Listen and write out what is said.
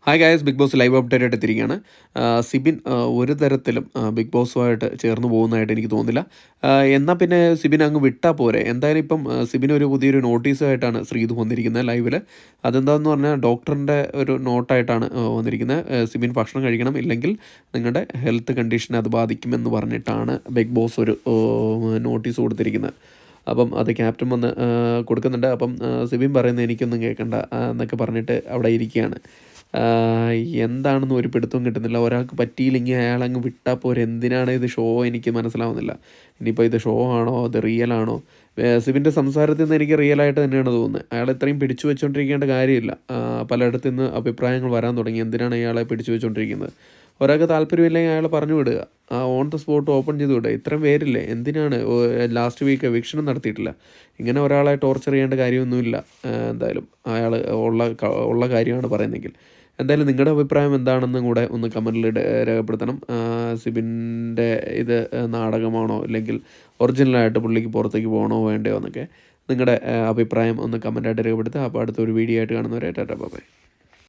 Hi guys, Bigg Boss live update ആയിട്ട് എത്തിയിരിക്കുകയാണ്. സിബിൻ ഒരു തരത്തിലും ബിഗ് ബോസുമായിട്ട് ചേർന്ന് പോകുന്നതായിട്ട് എനിക്ക് തോന്നുന്നില്ല. എന്നാൽ പിന്നെ സിബിൻ അങ്ങ് വിട്ടാൽ പോരെ. എന്തായാലും ഇപ്പം സിബിൻ ഒരു പുതിയൊരു നോട്ടീസുമായിട്ടാണ് ശ്രീതു വന്നിരിക്കുന്നത് ലൈവിൽ. അതെന്താണെന്ന് പറഞ്ഞാൽ ഡോക്ടറിൻ്റെ ഒരു നോട്ടായിട്ടാണ് വന്നിരിക്കുന്നത്. സിബിൻ ഭക്ഷണം കഴിക്കണം, ഇല്ലെങ്കിൽ നിങ്ങളുടെ ഹെൽത്ത് കണ്ടീഷനെ അത് ബാധിക്കുമെന്ന് പറഞ്ഞിട്ടാണ് ബിഗ് ബോസ് ഒരു നോട്ടീസ് കൊടുത്തിരിക്കുന്നത്. അപ്പം അത് ക്യാപ്റ്റൻ വന്ന് കൊടുക്കുന്നുണ്ട്. അപ്പം സിബിൻ പറയുന്നത് എനിക്കൊന്നും കേൾക്കണ്ട എന്നൊക്കെ പറഞ്ഞിട്ട് അവിടെ ഇരിക്കുകയാണ്. എന്താണെന്ന് ഒരു പിടുത്തവും കിട്ടുന്നില്ല. ഒരാൾക്ക് പറ്റിയില്ലെങ്കിൽ അയാളങ്ങ് വിട്ടാൽ പോരെ. എന്തിനാണ് ഇത് ഷോ എനിക്ക് മനസ്സിലാവുന്നില്ല. ഇനിയിപ്പോൾ ഇത് ഷോ ആണോ അത് റിയൽ ആണോ? സിബിൻ്റെ സംസാരത്തിൽ നിന്ന് എനിക്ക് റിയലായിട്ട് തന്നെയാണ് തോന്നുന്നത്. അയാൾ ഇത്രയും പിടിച്ചു വെച്ചുകൊണ്ടിരിക്കേണ്ട കാര്യമില്ല. പലയിടത്തു നിന്ന് അഭിപ്രായങ്ങൾ വരാൻ തുടങ്ങി, എന്തിനാണ് ഇയാളെ പിടിച്ചു വെച്ചുകൊണ്ടിരിക്കുന്നത്. ഒരാൾക്ക് താല്പര്യമില്ലെങ്കിൽ അയാൾ പറഞ്ഞു വിടുക, ഓൺ ദ സ്പോട്ട് ഓപ്പൺ ചെയ്ത് വിടുക. ഇത്രയും പേരില്ലേ, എന്തിനാണ്? ലാസ്റ്റ് വീക്ക് എവിക്ഷനും നടത്തിയിട്ടില്ല. ഇങ്ങനെ ഒരാളെ ടോർച്ചർ ചെയ്യേണ്ട കാര്യമൊന്നുമില്ല. എന്തായാലും അയാൾ ഉള്ള കാര്യമാണ് പറയുന്നതെങ്കിൽ. എന്തായാലും നിങ്ങളുടെ അഭിപ്രായം എന്താണെന്നും കൂടെ ഒന്ന് കമൻറ്റിൽ രേഖപ്പെടുത്തണം. സിബിൻ്റെ ഇത് നാടകമാണോ, അല്ലെങ്കിൽ ഒറിജിനലായിട്ട് പുള്ളിക്ക് പുറത്തേക്ക് പോകണോ വേണ്ടയോ എന്നൊക്കെ നിങ്ങളുടെ അഭിപ്രായം ഒന്ന് കമൻറ്റായിട്ട് രേഖപ്പെടുത്തുക. അപ്പോൾ അടുത്തൊരു വീഡിയോ ആയിട്ട് കാണുന്നവരെ ടാറ്റാ ബൈ.